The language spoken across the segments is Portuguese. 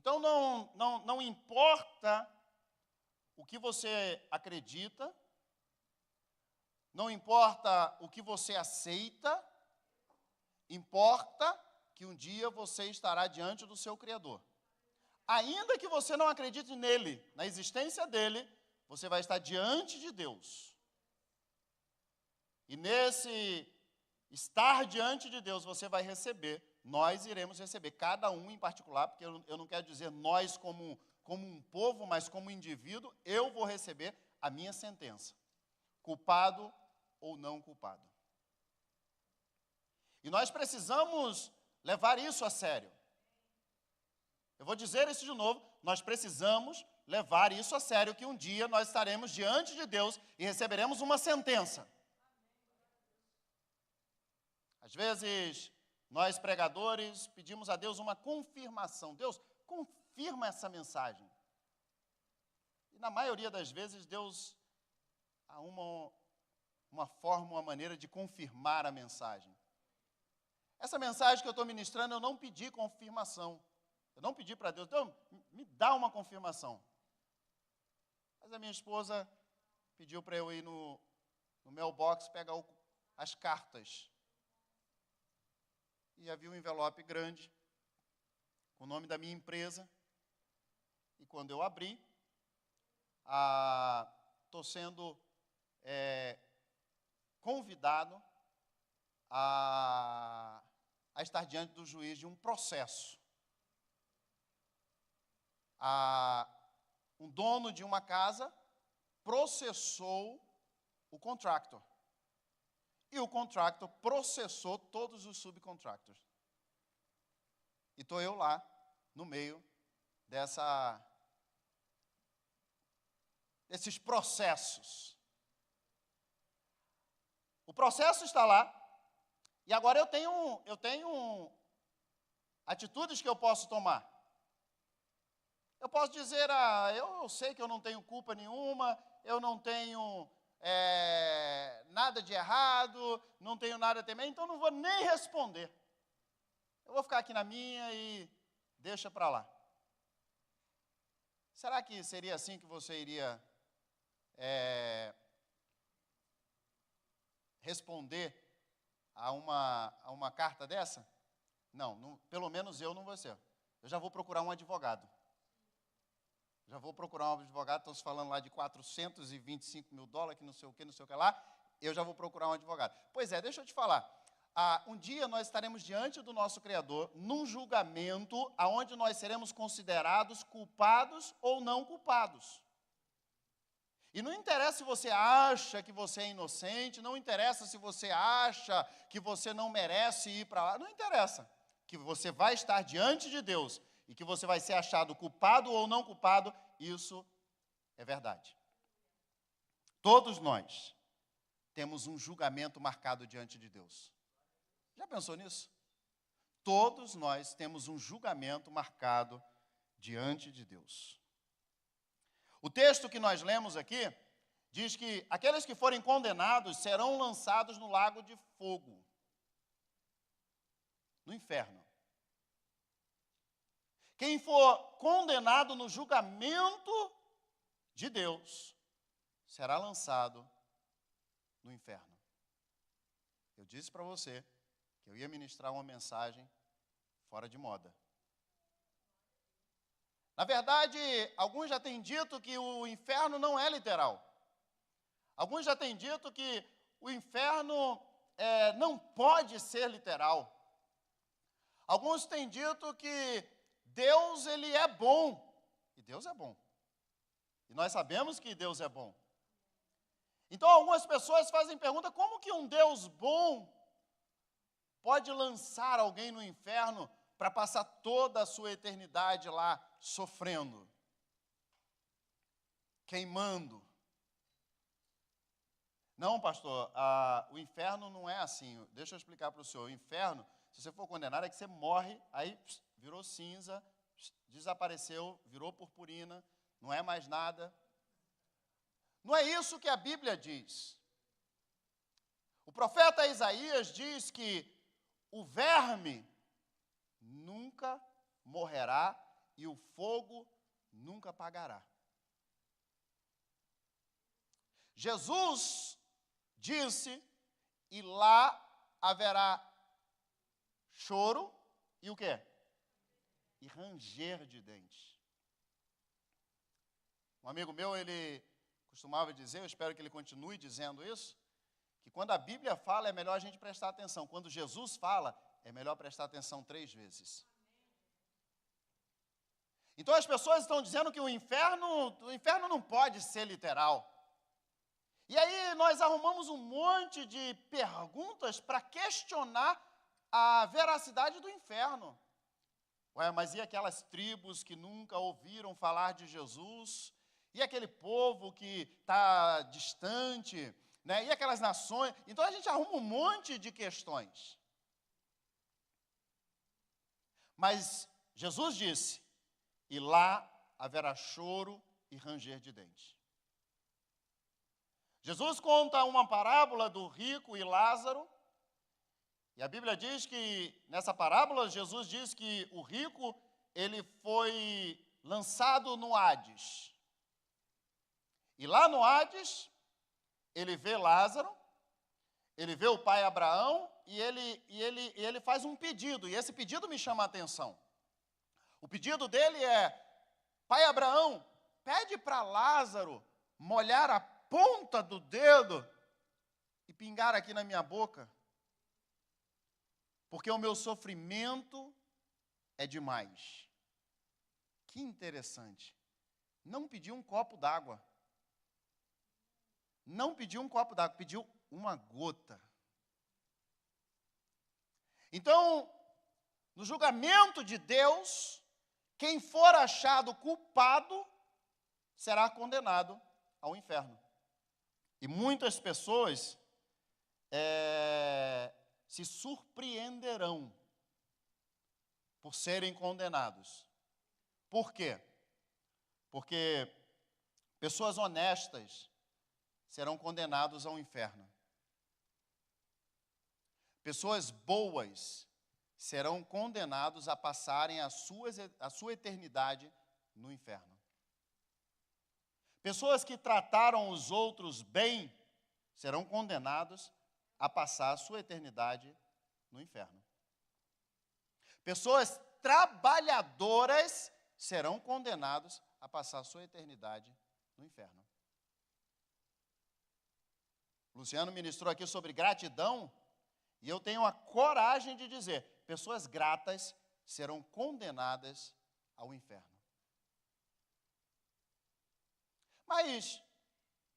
Então, não importa o que você acredita, não importa o que você aceita, importa que um dia você estará diante do seu Criador. Ainda que você não acredite nele, na existência dele, você vai estar diante de Deus. E nesse estar diante de Deus, você vai receber, nós iremos receber, cada um em particular, porque eu não quero dizer nós como um povo, mas como indivíduo, eu vou receber a minha sentença, culpado ou não culpado. E nós precisamos levar isso a sério. Eu vou dizer isso de novo, nós precisamos levar isso a sério, que um dia nós estaremos diante de Deus e receberemos uma sentença. Às vezes, nós pregadores pedimos a Deus uma confirmação. Deus, confirma essa mensagem. E na maioria das vezes, Deus há uma forma, uma maneira de confirmar a mensagem. Essa mensagem que eu estou ministrando, eu não pedi confirmação. Eu não pedi para Deus, então, me dá uma confirmação. Mas a minha esposa pediu para eu ir no mailbox pegar as cartas. E havia um envelope grande, com o nome da minha empresa. E quando eu abri, estou sendo convidado a estar diante do juiz de um processo. Um dono de uma casa processou o contractor. E o contractor processou todos os subcontractors. E estou eu lá, no meio desses processos. O processo está lá, e agora eu tenho atitudes que eu posso tomar. Eu posso dizer, eu sei que eu não tenho culpa nenhuma, eu não tenho nada de errado, não tenho nada a temer, então não vou nem responder. Eu vou ficar aqui na minha e deixa para lá. Será que seria assim que você iria responder a uma carta dessa? Não, pelo menos eu não vou ser. Eu já vou procurar um advogado. Estamos falando lá de $425 mil, que não sei o que lá, eu já vou procurar um advogado. Pois é, deixa eu te falar, um dia nós estaremos diante do nosso Criador, num julgamento, onde nós seremos considerados culpados ou não culpados. E não interessa se você acha que você é inocente, não interessa se você acha que você não merece ir para lá, não interessa, que você vai estar diante de Deus, e que você vai ser achado culpado ou não culpado, isso é verdade. Todos nós temos um julgamento marcado diante de Deus. Já pensou nisso? Todos nós temos um julgamento marcado diante de Deus. O texto que nós lemos aqui diz que aqueles que forem condenados serão lançados no lago de fogo, no inferno. Quem for condenado no julgamento de Deus será lançado no inferno. Eu disse para você que eu ia ministrar uma mensagem fora de moda. Na verdade, alguns já têm dito que o inferno não é literal. Alguns já têm dito que o inferno não pode ser literal. Alguns têm dito que Deus, ele é bom, e Deus é bom. E nós sabemos que Deus é bom. Então, algumas pessoas fazem pergunta, como que um Deus bom pode lançar alguém no inferno para passar toda a sua eternidade lá sofrendo, queimando? Não, pastor, o inferno não é assim. Deixa eu explicar para o senhor. O inferno, se você for condenado, é que você morre, aí virou cinza, desapareceu, virou purpurina, não é mais nada. Não é isso que a Bíblia diz. O profeta Isaías diz que o verme nunca morrerá e o fogo nunca apagará. Jesus disse, e lá haverá choro e o quê? E ranger de dentes. Um amigo meu, ele costumava dizer, eu espero que ele continue dizendo isso, que quando a Bíblia fala, é melhor a gente prestar atenção. Quando Jesus fala, é melhor prestar atenção 3 vezes. Então as pessoas estão dizendo que o inferno não pode ser literal. E aí nós arrumamos um monte de perguntas para questionar a veracidade do inferno. Ué, mas e aquelas tribos que nunca ouviram falar de Jesus? E aquele povo que está distante? Né? E aquelas nações? Então a gente arruma um monte de questões. Mas Jesus disse, e lá haverá choro e ranger de dentes. Jesus conta uma parábola do rico e Lázaro, e a Bíblia diz que, nessa parábola, Jesus diz que o rico, ele foi lançado no Hades. E lá no Hades, ele vê Lázaro, ele vê o pai Abraão, e ele faz um pedido, e esse pedido me chama a atenção. O pedido dele é, pai Abraão, pede para Lázaro molhar a ponta do dedo e pingar aqui na minha boca, porque o meu sofrimento é demais. Que interessante. Não pediu um copo d'água. Não pediu um copo d'água, pediu uma gota. Então, no julgamento de Deus, quem for achado culpado será condenado ao inferno. E muitas pessoas se surpreenderão por serem condenados. Por quê? Porque pessoas honestas serão condenados ao inferno. Pessoas boas serão condenados a passarem a sua eternidade no inferno. Pessoas que trataram os outros bem serão condenados a passar a sua eternidade no inferno. Pessoas trabalhadoras serão condenados a passar a sua eternidade no inferno. O Luciano ministrou aqui sobre gratidão, e eu tenho a coragem de dizer, pessoas gratas serão condenadas ao inferno. Mas,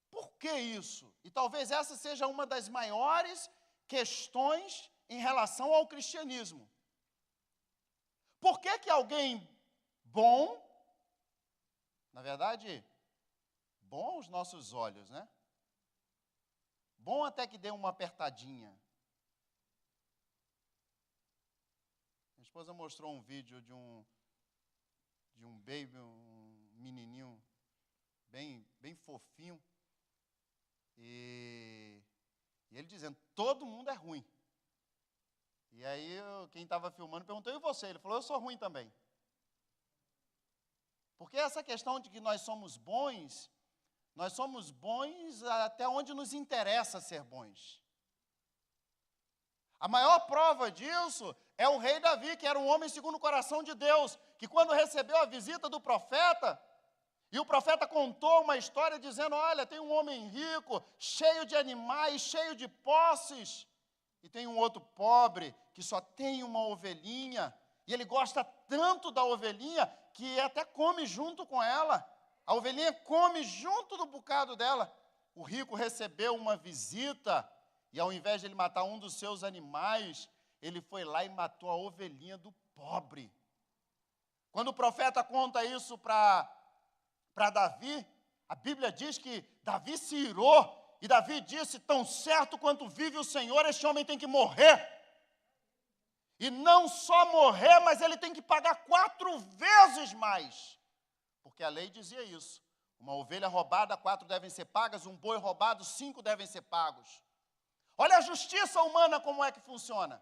por que isso? E talvez essa seja uma das maiores questões em relação ao cristianismo. Por que alguém bom, na verdade, bom aos nossos olhos, né? Bom até que dê uma apertadinha. Minha esposa mostrou um vídeo de um baby, um menininho, bem fofinho, e ele dizendo, todo mundo é ruim. E aí quem estava filmando perguntou, e você? Ele falou, eu sou ruim também. Porque essa questão de que nós somos bons até onde nos interessa ser bons. A maior prova disso é o rei Davi, que era um homem segundo o coração de Deus, que quando recebeu a visita do profeta, e o profeta contou uma história dizendo, olha, tem um homem rico, cheio de animais, cheio de posses, e tem um outro pobre, que só tem uma ovelhinha, e ele gosta tanto da ovelhinha, que até come junto com ela. A ovelhinha come junto do bocado dela. O rico recebeu uma visita, e ao invés de ele matar um dos seus animais, ele foi lá e matou a ovelhinha do pobre. Quando o profeta conta isso para Davi, a Bíblia diz que Davi se irou, e Davi disse, tão certo quanto vive o Senhor, este homem tem que morrer. E não só morrer, mas ele tem que pagar 4 vezes mais. Porque a lei dizia isso. Uma ovelha roubada, 4 devem ser pagas, um boi roubado, 5 devem ser pagos. Olha a justiça humana como é que funciona.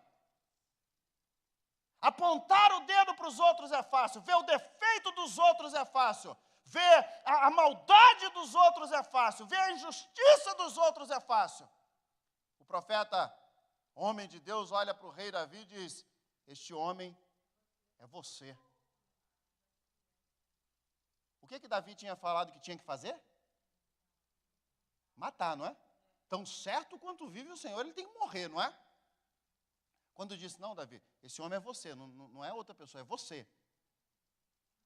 Apontar o dedo para os outros é fácil. Ver o defeito dos outros é fácil. Ver a maldade dos outros é fácil. Ver a injustiça dos outros é fácil. O profeta, homem de Deus, olha para o rei Davi e diz: este homem é você. O que Davi tinha falado que tinha que fazer? Matar, não é? Tão certo quanto vive o Senhor, ele tem que morrer, não é? Quando disse: não, Davi, esse homem é você, não é outra pessoa, é você.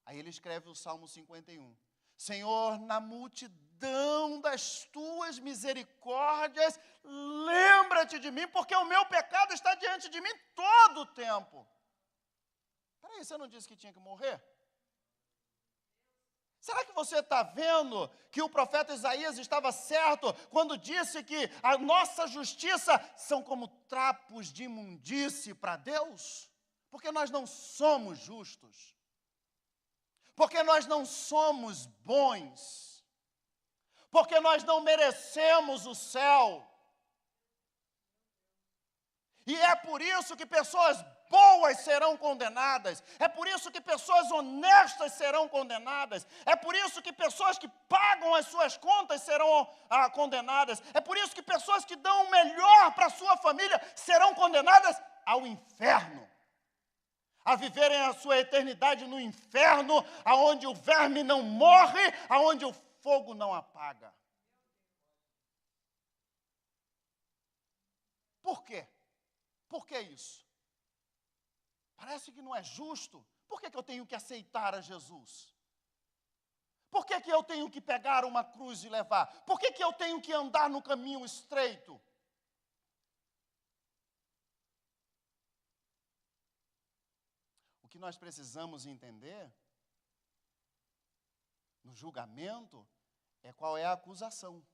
Aí ele escreve o Salmo 51. Senhor, na multidão das tuas misericórdias, lembra-te de mim, porque o meu pecado está diante de mim todo o tempo. Peraí, você não disse que tinha que morrer? Será que você está vendo que o profeta Isaías estava certo quando disse que a nossa justiça são como trapos de imundície para Deus? Porque nós não somos justos. Porque nós não somos bons. Porque nós não merecemos o céu. E é por isso que pessoas boas serão condenadas. É por isso que pessoas honestas serão condenadas. É por isso que pessoas que pagam as suas contas serão condenadas. É por isso que pessoas que dão o melhor para a sua família serão condenadas ao inferno. A viverem a sua eternidade no inferno, aonde o verme não morre, aonde o fogo não apaga. Por quê? Por que isso? Parece que não é justo. Por que eu tenho que aceitar a Jesus? Por que eu tenho que pegar uma cruz e levar? Por que eu tenho que andar no caminho estreito? O que nós precisamos entender no julgamento é qual é a acusação.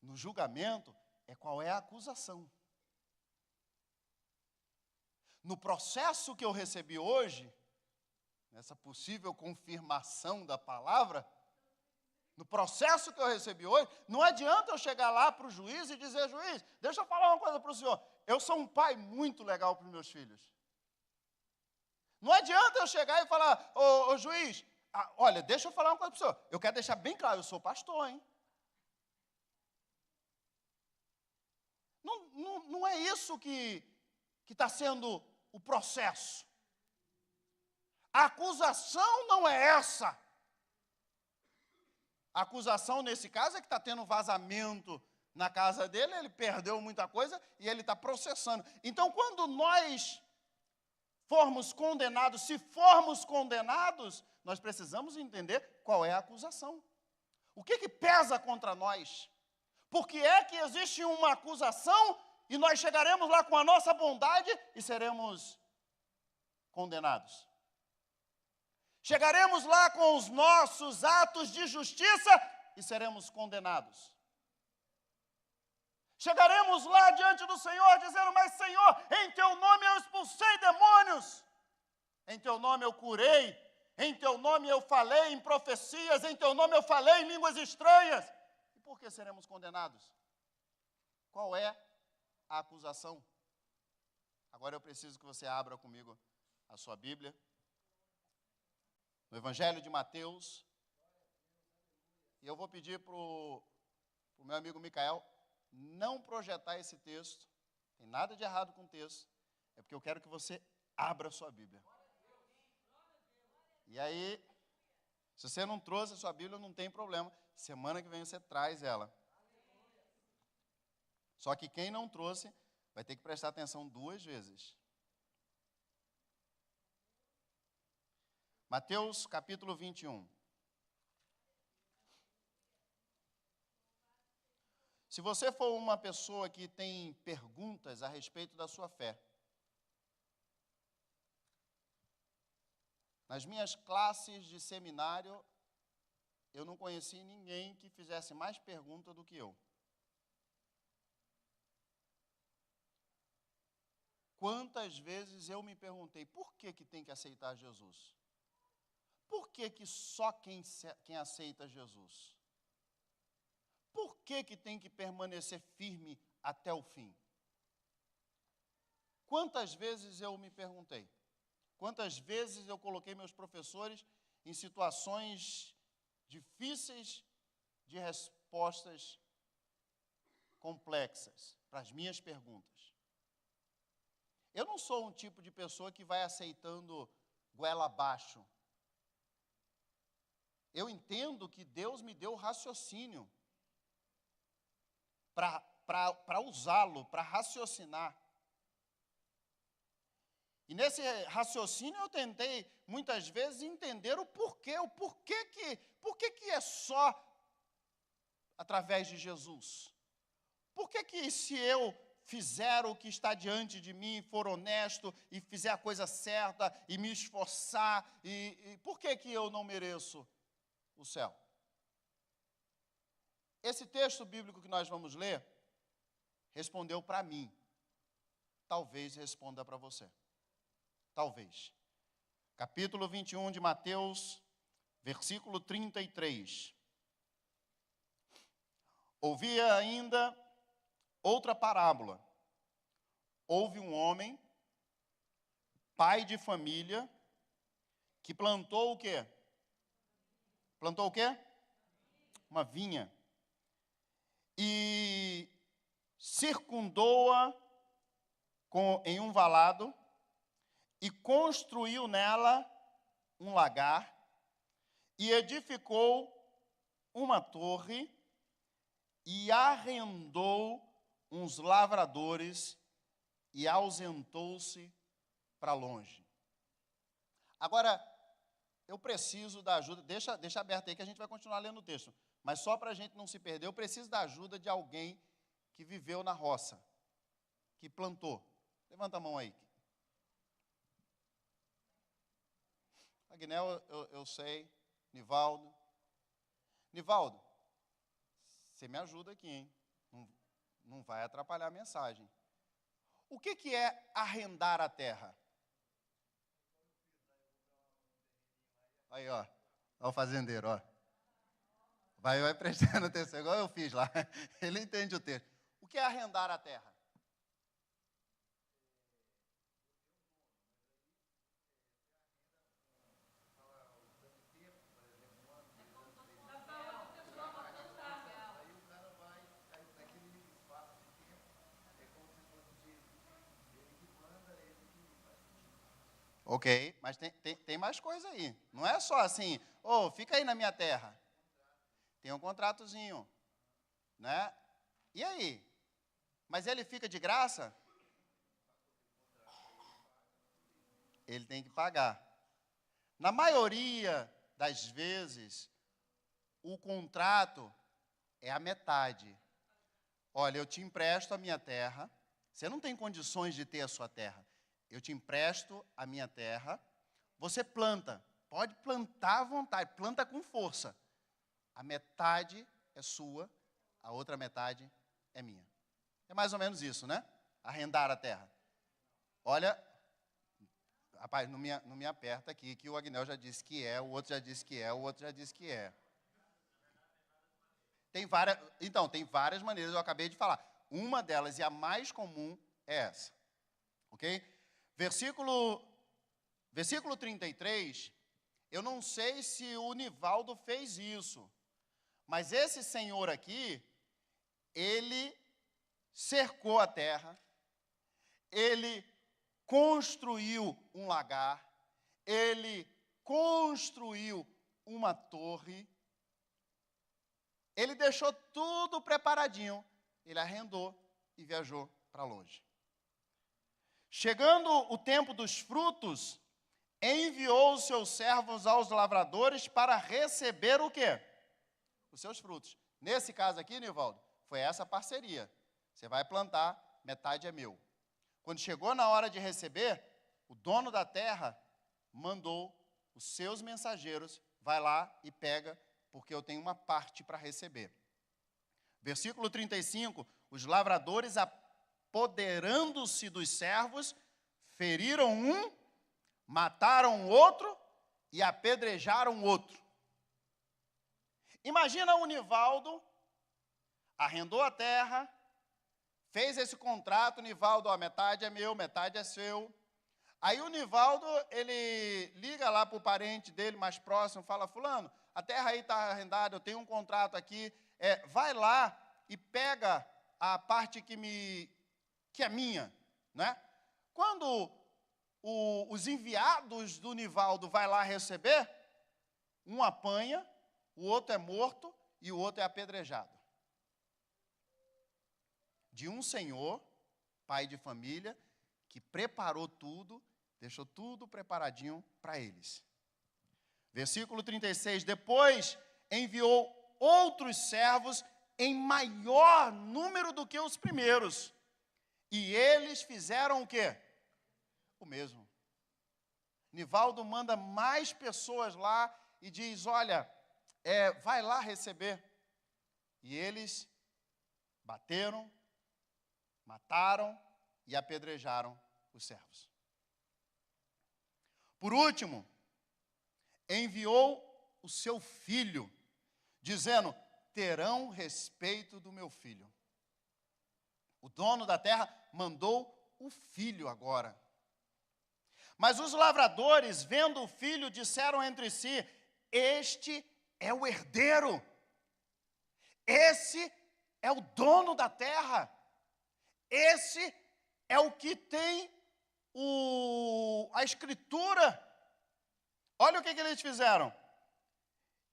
No julgamento é qual é a acusação. No processo que eu recebi hoje, nessa possível confirmação da palavra, no processo que eu recebi hoje, não adianta eu chegar lá para o juiz e dizer: juiz, deixa eu falar uma coisa para o senhor, eu sou um pai muito legal para os meus filhos. Não adianta eu chegar e falar: ô juiz, olha, deixa eu falar uma coisa para o senhor, eu quero deixar bem claro, eu sou pastor, hein? Não é isso que está sendo o processo. A acusação não é essa. A acusação, nesse caso, é que está tendo vazamento na casa dele, ele perdeu muita coisa e ele está processando. Então, quando nós formos condenados, se formos condenados, nós precisamos entender qual é a acusação. O que pesa contra nós? Por que é que existe uma acusação e nós chegaremos lá com a nossa bondade e seremos condenados? Chegaremos lá com os nossos atos de justiça e seremos condenados. Chegaremos lá diante do Senhor dizendo: mas Senhor, em Teu nome eu expulsei demônios, em Teu nome eu curei, em Teu nome eu falei em profecias, em Teu nome eu falei em línguas estranhas. E por que seremos condenados? Qual é a acusação? Agora eu preciso que você abra comigo a sua Bíblia. No Evangelho de Mateus. E eu vou pedir para o meu amigo Micael não projetar esse texto. Não tem nada de errado com o texto. É porque eu quero que você abra a sua Bíblia. E aí, se você não trouxe a sua Bíblia, não tem problema. Semana que vem você traz ela. Só que quem não trouxe vai ter que prestar atenção 2 vezes. Mateus capítulo 21. Se você for uma pessoa que tem perguntas a respeito da sua fé, nas minhas classes de seminário, eu não conheci ninguém que fizesse mais pergunta do que eu. Quantas vezes eu me perguntei: por que tem que aceitar Jesus? Por que só quem aceita Jesus? Por que tem que permanecer firme até o fim? Quantas vezes eu me perguntei? Quantas vezes eu coloquei meus professores em situações difíceis de respostas complexas para as minhas perguntas? Eu não sou um tipo de pessoa que vai aceitando goela abaixo. Eu entendo que Deus me deu raciocínio para usá-lo, para raciocinar. E nesse raciocínio eu tentei, muitas vezes, entender o porquê que é só através de Jesus. Por que se eu fizer o que está diante de mim, for honesto, e fizer a coisa certa, e me esforçar, por que eu não mereço o céu? Esse texto bíblico que nós vamos ler, respondeu para mim. Talvez responda para você. Talvez. Capítulo 21 de Mateus, versículo 33. Ouvia ainda outra parábola. Houve um homem, pai de família, que plantou o quê? Plantou o quê? Uma vinha. E circundou-a em um valado e construiu nela um lagar e edificou uma torre e arrendou uns lavradores e ausentou-se para longe. Agora, eu preciso da ajuda, deixa aberto aí que a gente vai continuar lendo o texto, mas só para a gente não se perder, eu preciso da ajuda de alguém que viveu na roça, que plantou. Levanta a mão aí. Agnel, eu sei. Nivaldo. Nivaldo, você me ajuda aqui, hein? Não vai atrapalhar a mensagem. O que é arrendar a terra? Aí, ó. Olha o fazendeiro, ó. Vai prestando atenção, igual eu fiz lá. Ele entende o texto. O que é arrendar a terra? Ok, mas tem mais coisa aí. Não é só assim, fica aí na minha terra. Tem um contratozinho, né? E aí? Mas ele fica de graça? Ele tem que pagar. Na maioria das vezes, o contrato é a metade. Olha, eu te empresto a minha terra. Você não tem condições de ter a sua terra. Eu te empresto a minha terra. Você planta. Pode plantar à vontade. Planta com força. A metade é sua. A outra metade é minha. É mais ou menos isso, né? Arrendar a terra. Olha, rapaz, não me aperta aqui, que o Agnel já disse que é, o outro já disse que é, o outro já disse que é. Tem várias maneiras, eu acabei de falar. Uma delas, e a mais comum, é essa. Ok? Versículo 33, eu não sei se o Nivaldo fez isso, mas esse senhor aqui, ele cercou a terra, ele construiu um lagar, ele construiu uma torre, ele deixou tudo preparadinho, ele arrendou e viajou para longe. Chegando o tempo dos frutos, enviou os seus servos aos lavradores para receber o quê? Os seus frutos. Nesse caso aqui, Nivaldo, foi essa parceria. Você vai plantar, metade é meu. Quando chegou na hora de receber, o dono da terra mandou os seus mensageiros, vai lá e pega, porque eu tenho uma parte para receber. Versículo 35, os lavradores, apoderando-se dos servos, feriram um, mataram o outro e apedrejaram o outro. Imagina o Nivaldo, arrendou a terra, fez esse contrato, Nivaldo, ó, metade é meu, metade é seu. Aí o Nivaldo, ele liga lá para o parente dele mais próximo, fala, fulano, a terra aí está arrendada, eu tenho um contrato aqui, vai lá e pega a parte que é minha, né? Quando os enviados do Nivaldo vai lá receber, um apanha, o outro é morto e o outro é apedrejado. De um senhor, pai de família, que preparou tudo, deixou tudo preparadinho para eles. Versículo 36, depois enviou outros servos em maior número do que os primeiros. E eles fizeram o quê? O mesmo. Nivaldo manda mais pessoas lá e diz, olha, vai lá receber. E eles bateram, mataram e apedrejaram os servos. Por último, enviou o seu filho, dizendo, terão respeito do meu filho. O dono da terra mandou o filho agora. Mas os lavradores, vendo o filho, disseram entre si, este é o herdeiro, esse é o dono da terra, esse é o que tem a escritura. Olha o que eles fizeram.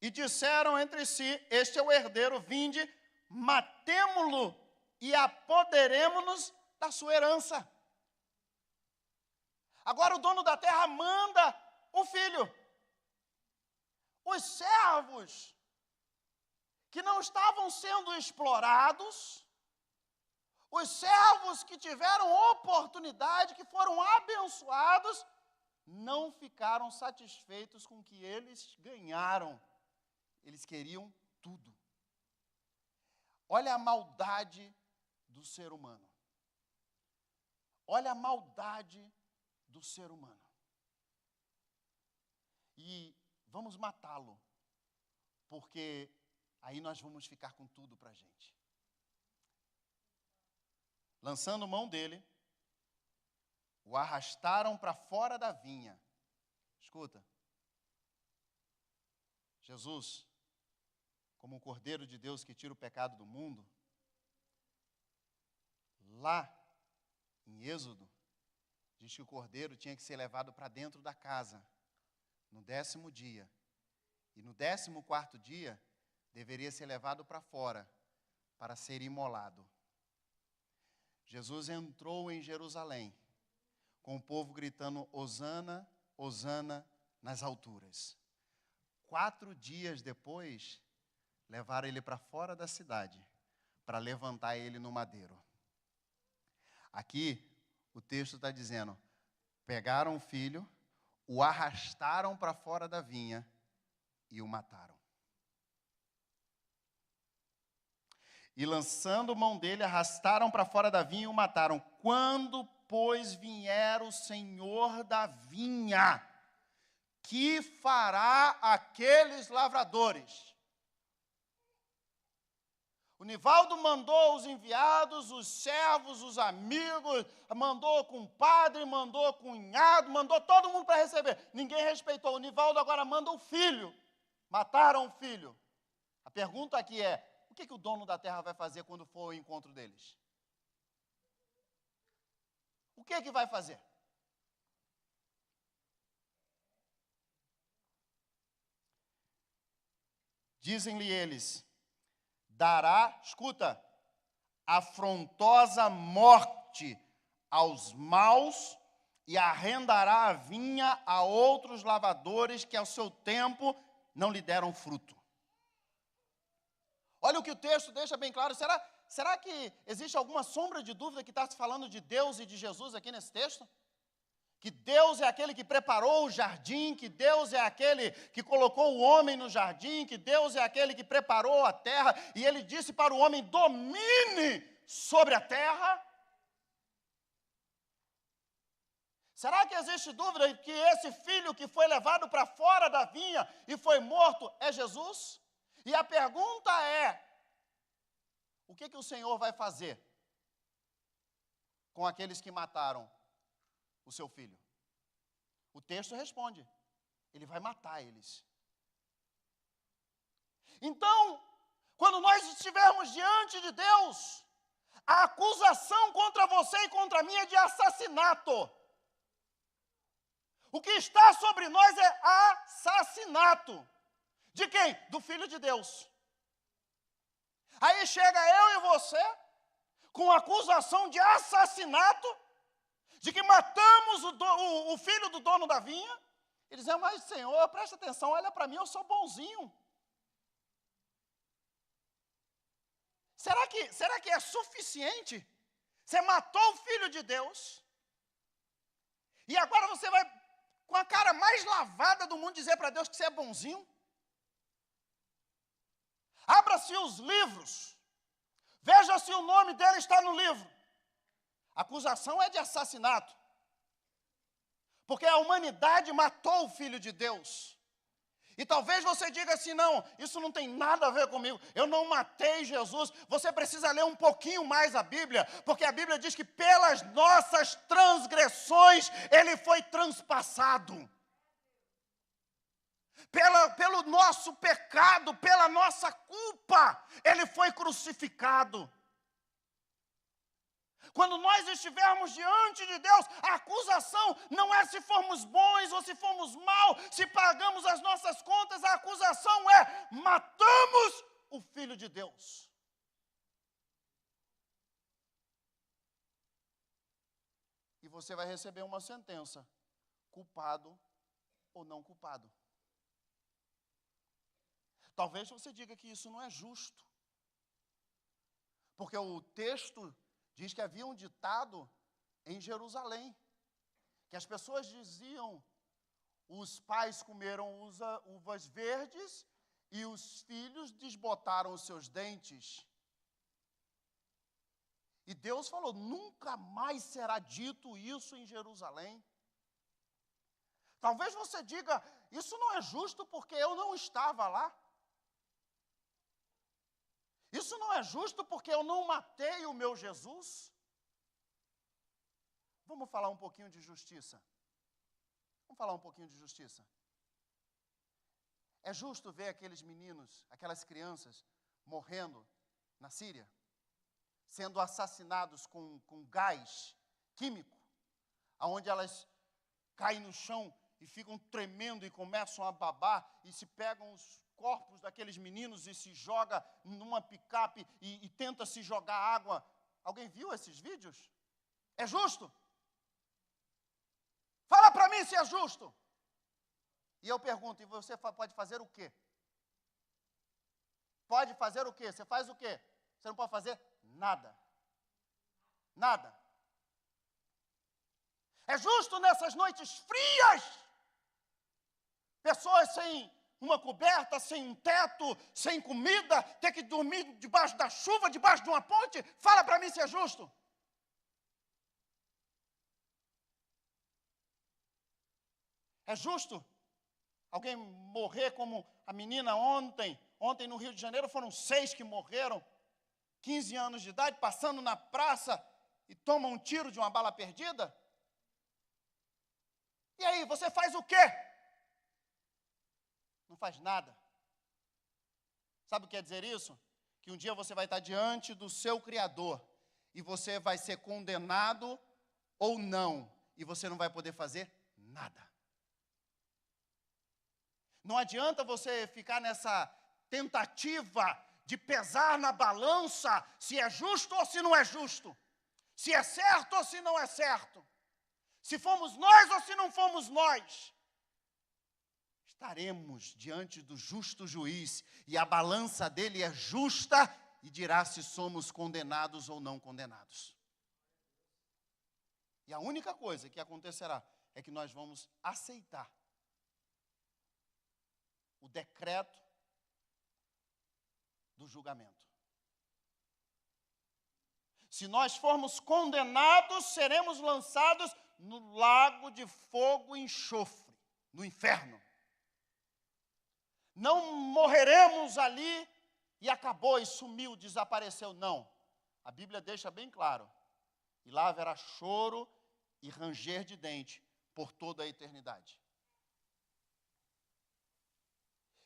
E disseram entre si, este é o herdeiro, vinde, matemo-lo e apoderemo-nos da sua herança. Agora o dono da terra manda o filho. Os servos que não estavam sendo explorados, os servos que tiveram oportunidade, que foram abençoados, não ficaram satisfeitos com o que eles ganharam. Eles queriam tudo. Olha a maldade do ser humano. Olha a maldade do ser humano. E vamos matá-lo, porque aí nós vamos ficar com tudo para a gente. Lançando mão dele, o arrastaram para fora da vinha. Escuta, Jesus, como o Cordeiro de Deus que tira o pecado do mundo, lá em Êxodo, diz que o Cordeiro tinha que ser levado para dentro da casa, no 10º dia. E no 14º dia, deveria ser levado para fora, para ser imolado. Jesus entrou em Jerusalém, com o povo gritando, Hosana, Hosana nas alturas. 4 dias depois, levaram ele para fora da cidade, para levantar ele no madeiro. Aqui, o texto está dizendo, pegaram o filho, o arrastaram para fora da vinha e o mataram. E lançando mão dele, arrastaram para fora da vinha e o mataram. Quando, pois, vier o Senhor da vinha, que fará aqueles lavradores? O Nivaldo mandou os enviados, os servos, os amigos, mandou o compadre, mandou o cunhado, mandou todo mundo para receber. Ninguém respeitou. O Nivaldo agora manda o filho. Mataram o filho. A pergunta aqui é, o que o dono da terra vai fazer quando for ao encontro deles? O que vai fazer? Dizem-lhe eles, dará, escuta, afrontosa morte aos maus e arrendará a vinha a outros lavradores que ao seu tempo não lhe deram fruto. Olha o que o texto deixa bem claro. Será que existe alguma sombra de dúvida que está se falando de Deus e de Jesus aqui nesse texto? Que Deus é aquele que preparou o jardim, que Deus é aquele que colocou o homem no jardim, que Deus é aquele que preparou a terra, e ele disse para o homem, domine sobre a terra? Será que existe dúvida que esse filho que foi levado para fora da vinha e foi morto é Jesus? E a pergunta é, o que o Senhor vai fazer com aqueles que mataram o seu filho? O texto responde: ele vai matar eles. Então, quando nós estivermos diante de Deus, a acusação contra você e contra mim é de assassinato. O que está sobre nós é assassinato. De quem? Do Filho de Deus. Aí chega eu e você com acusação de assassinato, de que matamos o filho do dono da vinha, e dizemos: mas Senhor, presta atenção, olha para mim, eu sou bonzinho. Será que é suficiente? Você matou o Filho de Deus, e agora você vai, com a cara mais lavada do mundo, dizer para Deus que você é bonzinho? Abra-se os livros, veja se o nome dele está no livro. A acusação é de assassinato, porque a humanidade matou o Filho de Deus. E talvez você diga assim: não, isso não tem nada a ver comigo, eu não matei Jesus. Você precisa ler um pouquinho mais a Bíblia, porque a Bíblia diz que pelas nossas transgressões ele foi transpassado. Pelo nosso pecado, pela nossa culpa, ele foi crucificado. Quando nós estivermos diante de Deus, a acusação não é se formos bons ou se formos maus, se pagamos as nossas contas, a acusação é: matamos o Filho de Deus. E você vai receber uma sentença: culpado ou não culpado. Talvez você diga que isso não é justo, porque o texto diz que havia um ditado em Jerusalém, que as pessoas diziam: os pais comeram uvas verdes e os filhos desbotaram os seus dentes. E Deus falou: nunca mais será dito isso em Jerusalém. Talvez você diga: isso não é justo porque eu não estava lá. Isso não é justo porque eu não matei o meu Jesus. Vamos falar um pouquinho de justiça. Vamos falar um pouquinho de justiça. É justo ver aqueles meninos, aquelas crianças morrendo na Síria, sendo assassinados com gás químico, onde elas caem no chão e ficam tremendo e começam a babar e se pegam os corpos daqueles meninos e se joga numa picape e tenta se jogar água. Alguém viu esses vídeos? É justo? Fala para mim se é justo. E eu pergunto: e você pode fazer o quê? Pode fazer o quê? Você faz o quê? Você não pode fazer nada. Nada. É justo nessas noites frias, pessoas sem uma coberta, sem um teto, sem comida, ter que dormir debaixo da chuva, debaixo de uma ponte? Fala para mim se é justo. É justo alguém morrer como a menina ontem? Ontem no Rio de Janeiro foram 6 que morreram, 15 anos de idade, passando na praça e tomam um tiro de uma bala perdida? E aí, você faz o quê? Não faz nada. Sabe o que quer dizer isso? Que um dia você vai estar diante do seu Criador e você vai ser condenado ou não, e você não vai poder fazer nada. Não adianta você ficar nessa tentativa de pesar na balança se é justo ou se não é justo, se é certo ou se não é certo, se fomos nós ou se não fomos nós. Estaremos diante do justo juiz, e a balança dele é justa e dirá se somos condenados ou não condenados. E a única coisa que acontecerá é que nós vamos aceitar o decreto do julgamento. Se nós formos condenados, seremos lançados no lago de fogo e enxofre, no inferno. Não morreremos ali e acabou e sumiu, desapareceu. Não. A Bíblia deixa bem claro e lá haverá choro e ranger de dente por toda a eternidade.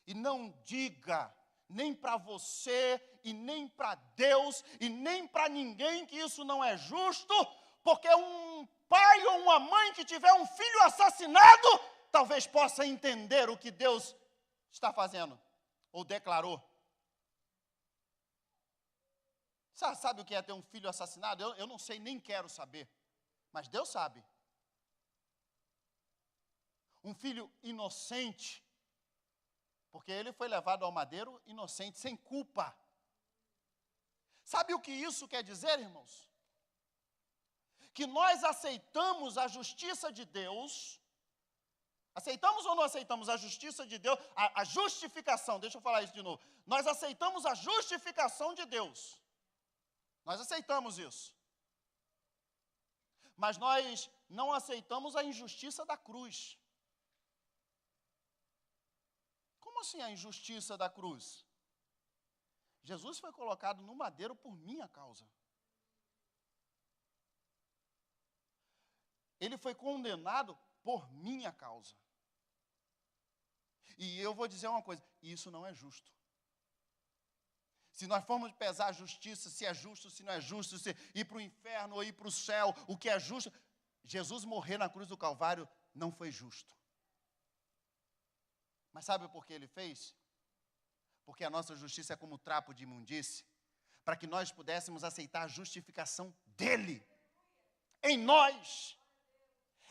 E não diga, nem para você, e nem para Deus, e nem para ninguém que isso não é justo, porque um pai ou uma mãe que tiver um filho assassinado, talvez possa entender o que Deus está fazendo, ou declarou. Sabe o que é ter um filho assassinado? Eu não sei, nem quero saber, mas Deus sabe. Um filho inocente, porque ele foi levado ao madeiro inocente, sem culpa. Sabe o que isso quer dizer, irmãos? Que nós aceitamos a justiça de Deus. Aceitamos ou não aceitamos a justiça de Deus? A justificação, deixa eu falar isso de novo. Nós aceitamos a justificação de Deus. Nós aceitamos isso. Mas nós não aceitamos a injustiça da cruz. Como assim a injustiça da cruz? Jesus foi colocado no madeiro por minha causa. Ele foi condenado por minha causa. E eu vou dizer uma coisa, isso não é justo. Se nós formos pesar a justiça, se é justo, se não é justo, se ir para o inferno ou ir para o céu, o que é justo, Jesus morrer na cruz do Calvário não foi justo. Mas sabe por que ele fez? Porque a nossa justiça é como trapo de imundície, para que nós pudéssemos aceitar a justificação dele, em nós.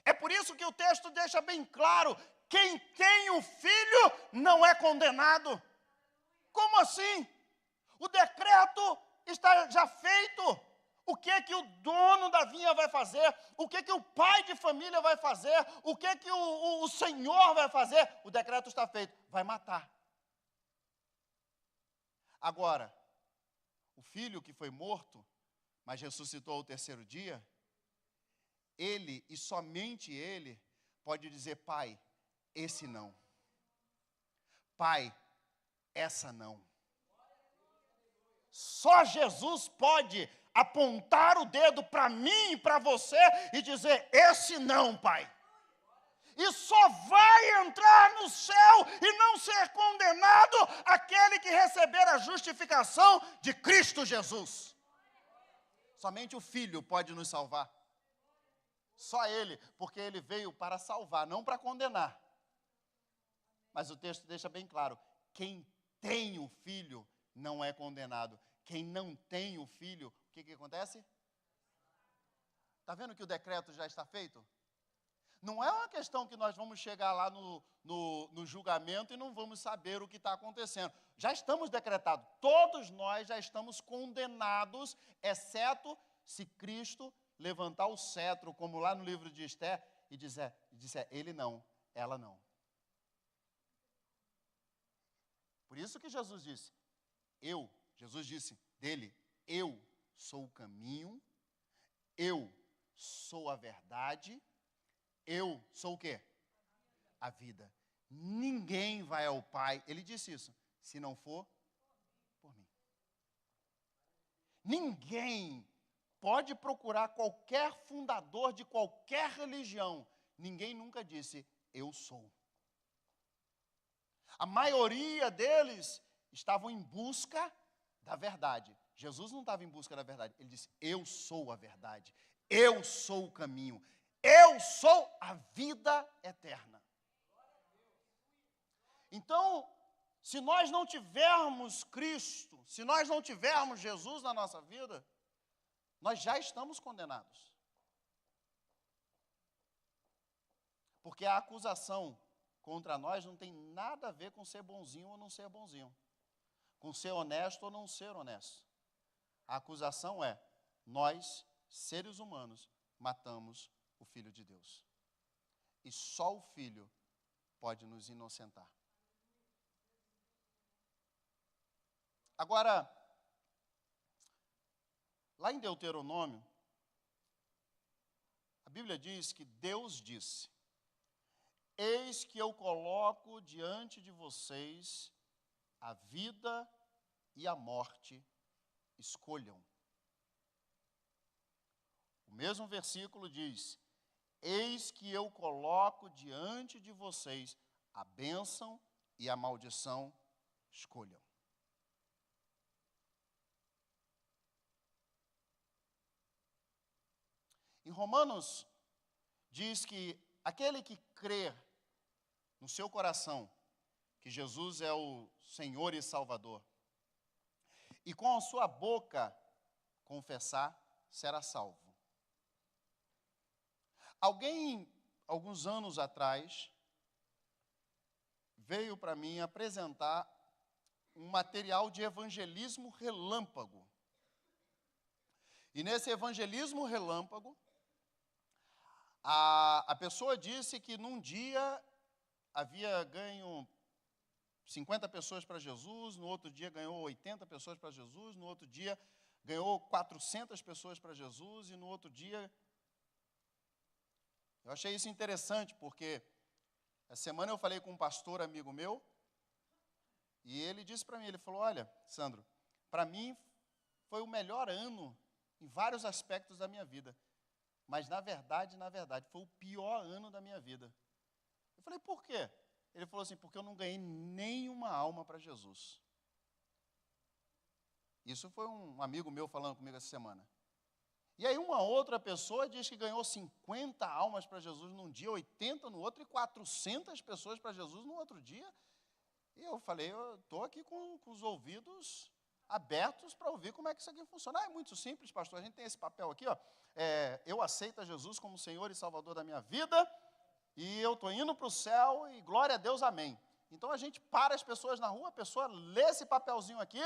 É por isso que o texto deixa bem claro, quem tem o filho não é condenado. Como assim? O decreto está já feito. O que que o dono da vinha vai fazer? O que que o pai de família vai fazer? O que que o Senhor vai fazer? O decreto está feito, vai matar. Agora, o filho que foi morto, mas ressuscitou ao terceiro dia, ele e somente ele pode dizer, pai, esse não. Pai, essa não. Só Jesus pode apontar o dedo para mim e para você e dizer, esse não, pai. E só vai entrar no céu e não ser condenado aquele que receber a justificação de Cristo Jesus. Somente o Filho pode nos salvar. Só Ele, porque Ele veio para salvar, não para condenar. Mas o texto deixa bem claro, quem tem o Filho não é condenado. Quem não tem o Filho, o que acontece? Está vendo que o decreto já está feito? Não é uma questão que nós vamos chegar lá no julgamento e não vamos saber o que está acontecendo. Já estamos decretados. Todos nós já estamos condenados, exceto se Cristo levantar o cetro, como lá no livro de Esté, e disser, ele não, ela não. Por isso que Jesus disse, Jesus disse dele, eu sou o caminho, eu sou a verdade, eu sou o quê? A vida. Ninguém vai ao Pai, ele disse isso, se não for por mim. Ninguém pode procurar qualquer fundador de qualquer religião. Ninguém nunca disse, eu sou. A maioria deles estavam em busca da verdade. Jesus não estava em busca da verdade. Ele disse, eu sou a verdade. Eu sou o caminho. Eu sou a vida eterna. Então, se nós não tivermos Cristo, se nós não tivermos Jesus na nossa vida, nós já estamos condenados. Porque a acusação contra nós não tem nada a ver com ser bonzinho ou não ser bonzinho. Com ser honesto ou não ser honesto. A acusação é, nós, seres humanos, matamos o Filho de Deus. E só o Filho pode nos inocentar. Agora, lá em Deuteronômio, a Bíblia diz que Deus disse, eis que eu coloco diante de vocês a vida e a morte, escolham. O mesmo versículo diz: eis que eu coloco diante de vocês a bênção e a maldição, escolham. Em Romanos, diz que aquele que crer no seu coração que Jesus é o Senhor e Salvador, e com a sua boca confessar, será salvo. Alguém, alguns anos atrás, veio para mim apresentar um material de evangelismo relâmpago. E nesse evangelismo relâmpago, a pessoa disse que num dia havia ganho 50 pessoas para Jesus, no outro dia ganhou 80 pessoas para Jesus, no outro dia ganhou 400 pessoas para Jesus, e no outro dia... Eu achei isso interessante, porque essa semana eu falei com um pastor amigo meu, e ele disse para mim, ele falou: olha, Sandro, para mim foi o melhor ano em vários aspectos da minha vida, mas na verdade, foi o pior ano da minha vida. Eu falei: por quê? Ele falou assim: porque eu não ganhei nenhuma alma para Jesus. Isso foi um amigo meu falando comigo essa semana. E aí uma outra pessoa diz que ganhou 50 almas para Jesus num dia, 80 no outro, e 400 pessoas para Jesus no outro dia. E eu falei: eu estou aqui com os ouvidos abertos para ouvir como é que isso aqui funciona. É muito simples, pastor, a gente tem esse papel aqui, ó. Eu aceito a Jesus como Senhor e Salvador da minha vida, e eu estou indo para o céu, e glória a Deus, amém. Então a gente para as pessoas na rua, a pessoa lê esse papelzinho aqui,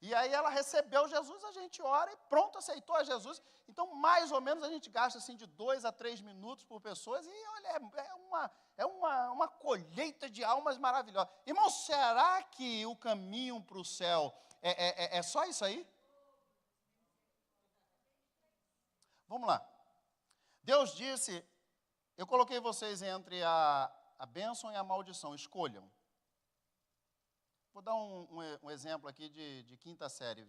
e aí ela recebeu Jesus, a gente ora e pronto, aceitou a Jesus. Então, mais ou menos, a gente gasta assim de 2 a 3 minutos por pessoas, e olha, é uma colheita de almas maravilhosa. Irmão, será que o caminho para o céu é só isso aí? Vamos lá. Deus disse: eu coloquei vocês entre a bênção e a maldição, escolham. Vou dar um exemplo aqui de quinta série,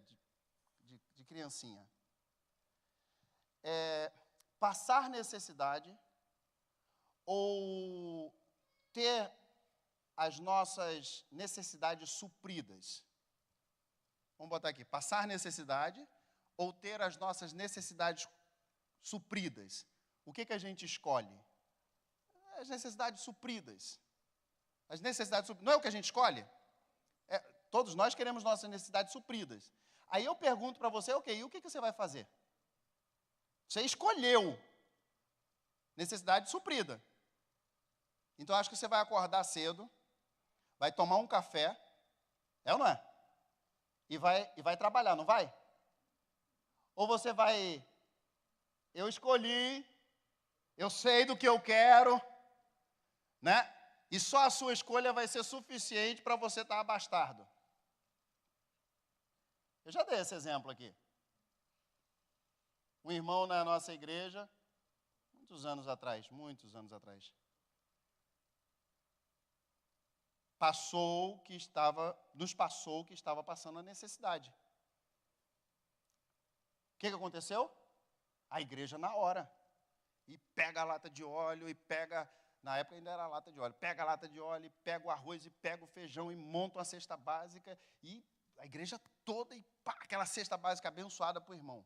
de criancinha. Passar necessidade ou ter as nossas necessidades supridas. Vamos botar aqui: passar necessidade ou ter as nossas necessidades supridas. O que a gente escolhe? As necessidades supridas. As necessidades supridas. Não é o que a gente escolhe? Todos nós queremos nossas necessidades supridas. Aí eu pergunto para você: ok, e o que você vai fazer? Você escolheu necessidade suprida. Então, acho que você vai acordar cedo, vai tomar um café, ou não é? E vai trabalhar, não vai? Ou você vai: eu escolhi, eu sei do que eu quero, né? E só a sua escolha vai ser suficiente para você estar abastado. Eu já dei esse exemplo aqui. Um irmão na nossa igreja, muitos anos atrás, nos passou que estava passando a necessidade. O que aconteceu? A igreja na hora. E pega a lata de óleo, e pega, na época ainda era a lata de óleo, pega a lata de óleo, e pega o arroz, e pega o feijão, e monta uma cesta básica, e a igreja toda, e pá, aquela cesta básica abençoada para o irmão.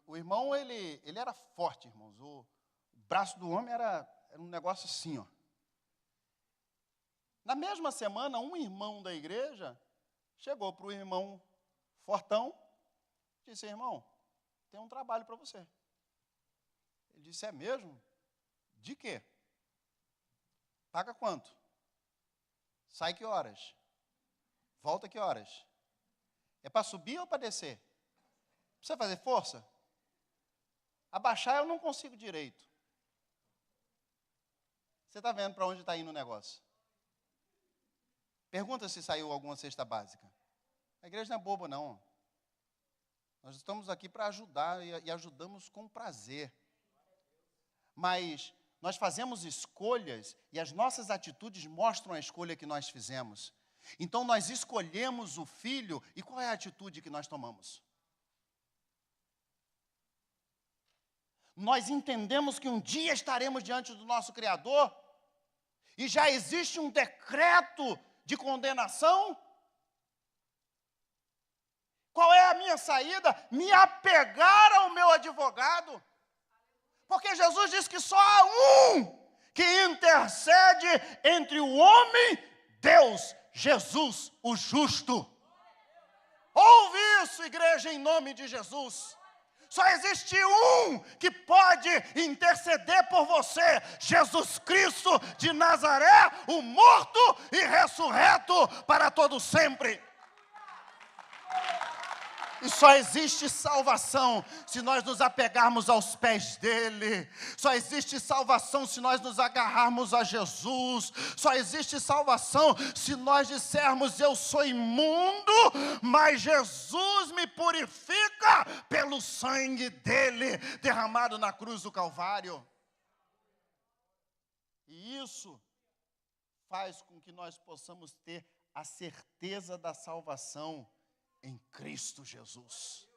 O irmão, ele era forte, irmãos. O braço do homem era um negócio assim, ó. Na mesma semana, um irmão da igreja chegou para o irmão fortão e disse: irmão, tem um trabalho para você. Ele disse: é mesmo? De quê? Paga quanto? Sai que horas? Volta que horas? É para subir ou para descer? Precisa fazer força? Abaixar eu não consigo direito. Você está vendo para onde está indo o negócio? Pergunta se saiu alguma cesta básica. A igreja não é boba, não. Nós estamos aqui para ajudar e ajudamos com prazer. Mas nós fazemos escolhas e as nossas atitudes mostram a escolha que nós fizemos. Então nós escolhemos o filho e qual é a atitude que nós tomamos? nós entendemos que um dia estaremos diante do nosso Criador, e já existe um decreto de condenação, qual é a minha saída? Me apegar ao meu advogado. Porque Jesus disse que só há um que intercede entre o homem, Deus, Jesus, o justo. Ouve isso, igreja, em nome de Jesus. Só existe um que pode interceder por você, Jesus Cristo de Nazaré, o morto e ressurreto para todo sempre. E só existe salvação se nós nos apegarmos aos pés dele. Só existe salvação se nós nos agarrarmos a Jesus. Só existe salvação se nós dissermos: eu sou imundo, mas Jesus me purifica pelo sangue dele derramado na cruz do Calvário. E isso faz com que nós possamos ter a certeza da salvação em Cristo Jesus.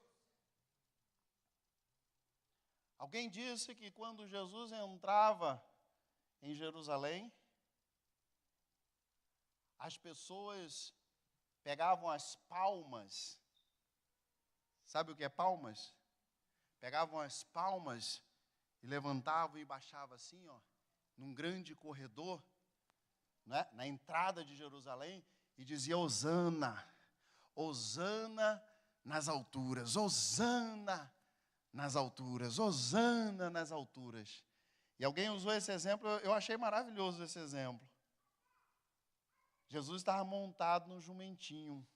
Alguém disse que quando Jesus entrava em Jerusalém, as pessoas pegavam as palmas. Sabe o que é palmas? Pegavam as palmas e levantavam e baixavam assim, ó, num grande corredor, né, na entrada de Jerusalém, e dizia: Hosana, Hosana nas alturas, Hosana nas alturas, Hosana nas alturas. E alguém usou esse exemplo, eu achei maravilhoso esse exemplo. Jesus estava montado no jumentinho.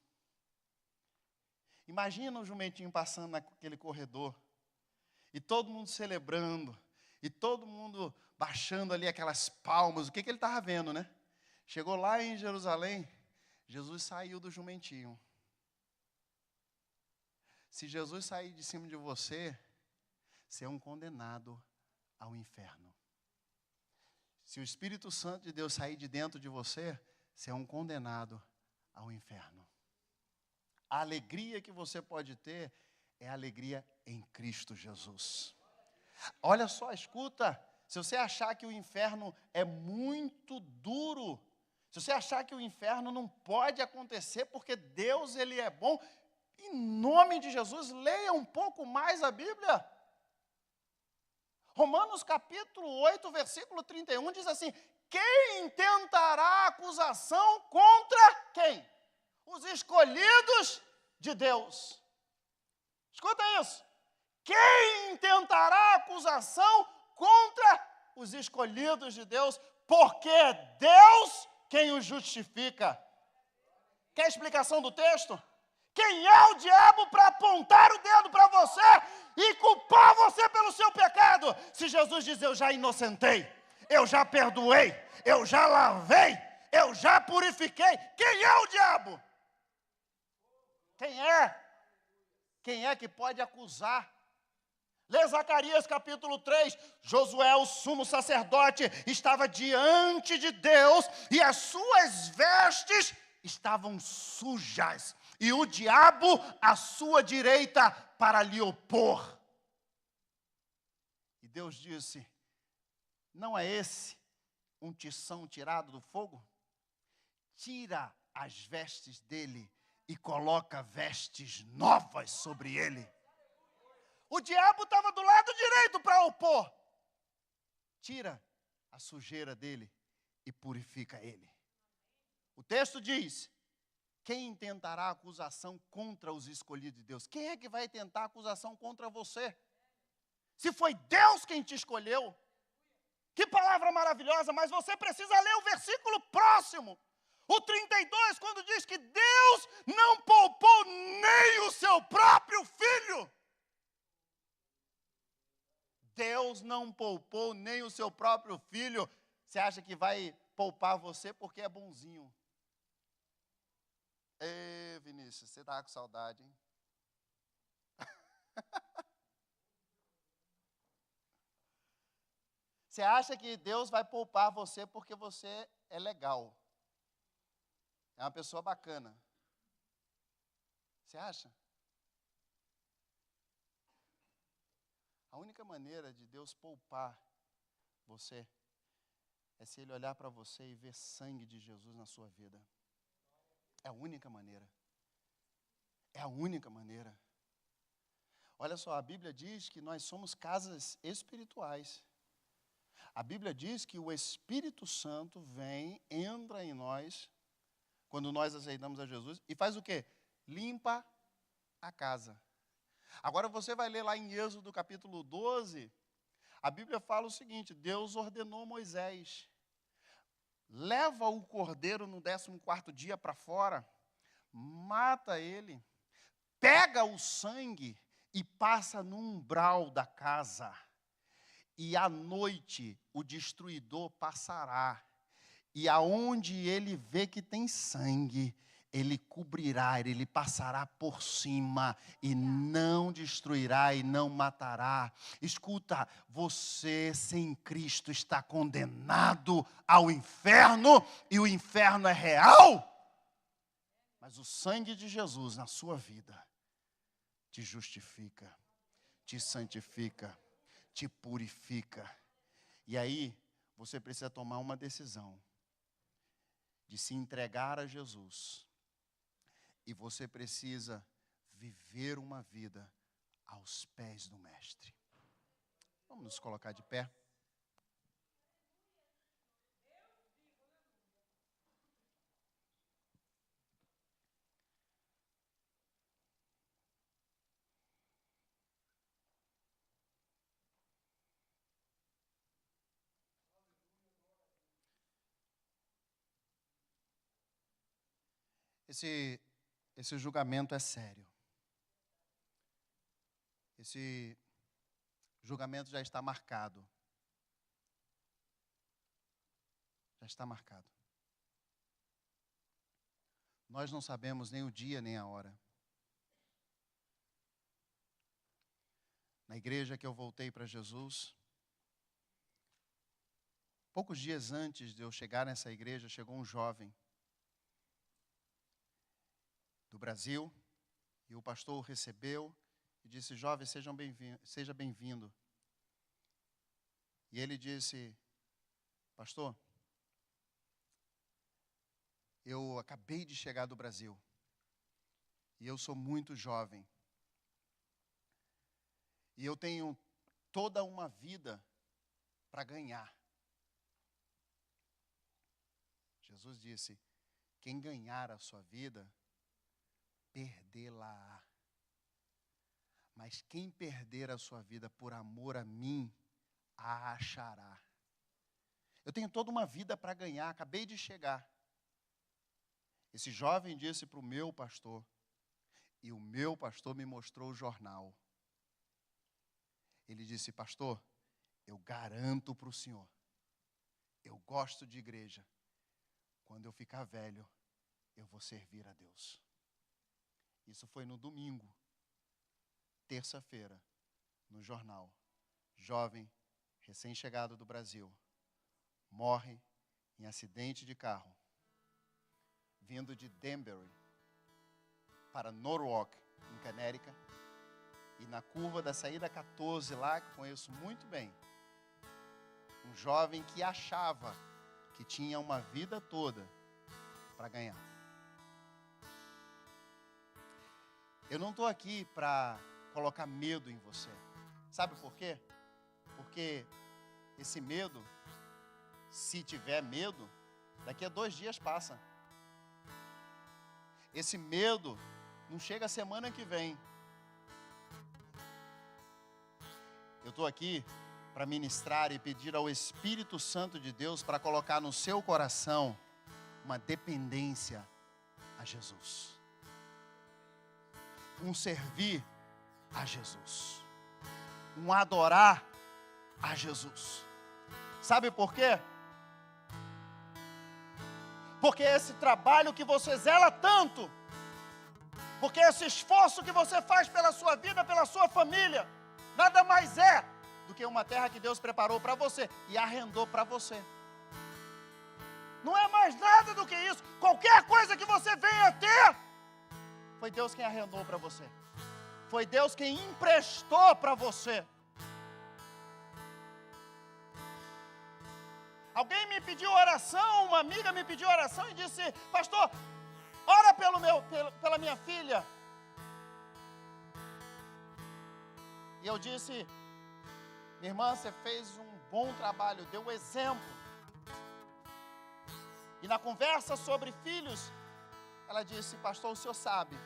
Imagina o jumentinho passando naquele corredor, e todo mundo celebrando, e todo mundo baixando ali aquelas palmas. O que ele estava vendo, né? Chegou lá em Jerusalém, Jesus saiu do jumentinho. Se Jesus sair de cima de você, você é um condenado ao inferno. Se o Espírito Santo de Deus sair de dentro de você, você é um condenado ao inferno. A alegria que você pode ter é a alegria em Cristo Jesus. Olha só, escuta, se você achar que o inferno é muito duro, se você achar que o inferno não pode acontecer porque Deus, ele é bom, em nome de Jesus, leia um pouco mais a Bíblia. Romanos capítulo 8, versículo 31 diz assim: quem intentará acusação contra quem? Os escolhidos de Deus. Escuta isso. Quem intentará acusação contra os escolhidos de Deus? Porque é Deus quem os justifica. Quer a explicação do texto? Quem é o diabo para apontar o dedo para você e culpar você pelo seu pecado? Se Jesus diz: eu já inocentei, eu já perdoei, eu já lavei, eu já purifiquei. Quem é o diabo? Quem é? Quem é que pode acusar? Lê Zacarias capítulo 3, Josué, o sumo sacerdote, estava diante de Deus e as suas vestes estavam sujas, e o diabo à sua direita para lhe opor. E Deus disse: não é esse um tição tirado do fogo? Tira as vestes dele e coloca vestes novas sobre ele. O diabo estava do lado direito para opor. Tira a sujeira dele e purifica ele. O texto diz: quem tentará acusação contra os escolhidos de Deus? Quem é que vai tentar acusação contra você? Se foi Deus quem te escolheu. Que palavra maravilhosa, mas você precisa ler o versículo próximo. O 32, quando diz que Deus não poupou nem o seu próprio filho. Deus não poupou nem o seu próprio filho. Você acha que vai poupar você porque é bonzinho? Ê, Vinícius, você está com saudade, hein? Você acha que Deus vai poupar você porque você é legal? É uma pessoa bacana. Você acha? A única maneira de Deus poupar você é se Ele olhar para você e ver sangue de Jesus na sua vida. É a única maneira. É a única maneira. Olha só, a Bíblia diz que nós somos casas espirituais. A Bíblia diz que o Espírito Santo vem, entra em nós, quando nós aceitamos a Jesus, e faz o quê? Limpa a casa. Agora você vai ler lá em Êxodo capítulo 12, a Bíblia fala o seguinte: Deus ordenou a Moisés, leva o cordeiro no 14º dia para fora, mata ele, pega o sangue e passa no umbral da casa. E à noite o destruidor passará. E aonde ele vê que tem sangue, ele cobrirá, ele passará por cima e não destruirá e não matará. Escuta, você sem Cristo está condenado ao inferno e o inferno é real. Mas o sangue de Jesus na sua vida te justifica, te santifica, te purifica. E aí você precisa tomar uma decisão de se entregar a Jesus. E você precisa viver uma vida aos pés do Mestre. Vamos nos colocar de pé. Esse julgamento é sério. Esse julgamento já está marcado. Já está marcado. Nós não sabemos nem o dia nem a hora. Na igreja que eu voltei para Jesus, poucos dias antes de eu chegar nessa igreja, chegou um jovem do Brasil, e o pastor o recebeu e disse: jovem, seja bem-vindo. E ele disse: pastor, eu acabei de chegar do Brasil, e eu sou muito jovem, e eu tenho toda uma vida para ganhar. Jesus disse: quem ganhar a sua vida, perdê-la-á. Mas quem perder a sua vida por amor a mim, a achará. Eu tenho toda uma vida para ganhar, acabei de chegar. Esse jovem disse para o meu pastor, e o meu pastor me mostrou o jornal. Ele disse: pastor, eu garanto para o senhor, eu gosto de igreja. Quando eu ficar velho, eu vou servir a Deus. Isso foi no domingo. Terça-feira, no jornal, jovem, recém-chegado do Brasil, morre em acidente de carro, vindo de Danbury para Norwalk, em Connecticut, e na curva da saída 14 lá, que conheço muito bem, um jovem que achava que tinha uma vida toda para ganhar. Eu não estou aqui para colocar medo em você. Sabe por quê? Porque esse medo, se tiver medo, daqui a 2 dias passa. Esse medo não chega a semana que vem. Eu estou aqui para ministrar e pedir ao Espírito Santo de Deus para colocar no seu coração uma dependência a Jesus. Um servir a Jesus. Um adorar a Jesus. Sabe por quê? Porque esse trabalho que você zela tanto, porque esse esforço que você faz pela sua vida, pela sua família, nada mais é do que uma terra que Deus preparou para você e arrendou para você. Não é mais nada do que isso. Qualquer coisa que você venha ter, foi Deus quem arrendou para você. Foi Deus quem emprestou para você. Alguém me pediu oração, uma amiga me pediu oração e disse: pastor, ora pela minha filha. E eu disse: minha irmã, você fez um bom trabalho, deu exemplo. E na conversa sobre filhos, ela disse: pastor, o senhor sabe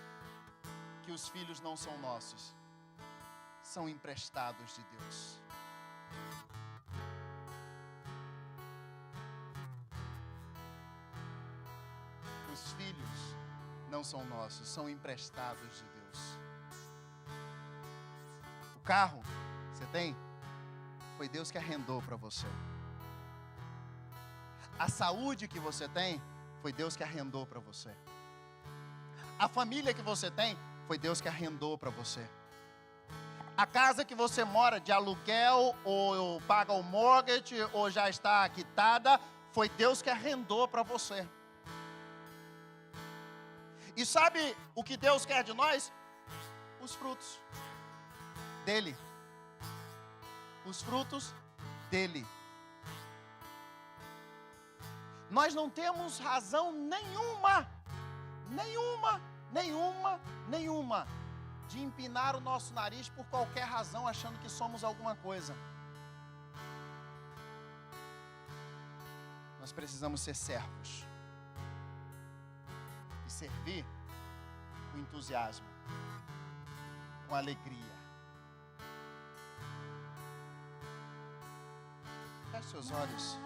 que os filhos não são nossos, são emprestados de Deus. Os filhos não são nossos, são emprestados de Deus. O carro que você tem, foi Deus que arrendou para você. A saúde que você tem, foi Deus que arrendou para você. A família que você tem, foi Deus que arrendou para você. A casa que você mora de aluguel, ou paga o mortgage, ou já está quitada, foi Deus que arrendou para você. E sabe o que Deus quer de nós? Os frutos dele. Os frutos dele. Nós não temos razão nenhuma de empinar o nosso nariz por qualquer razão, achando que somos alguma coisa. Nós precisamos ser servos e servir com entusiasmo, com alegria. Feche seus olhos.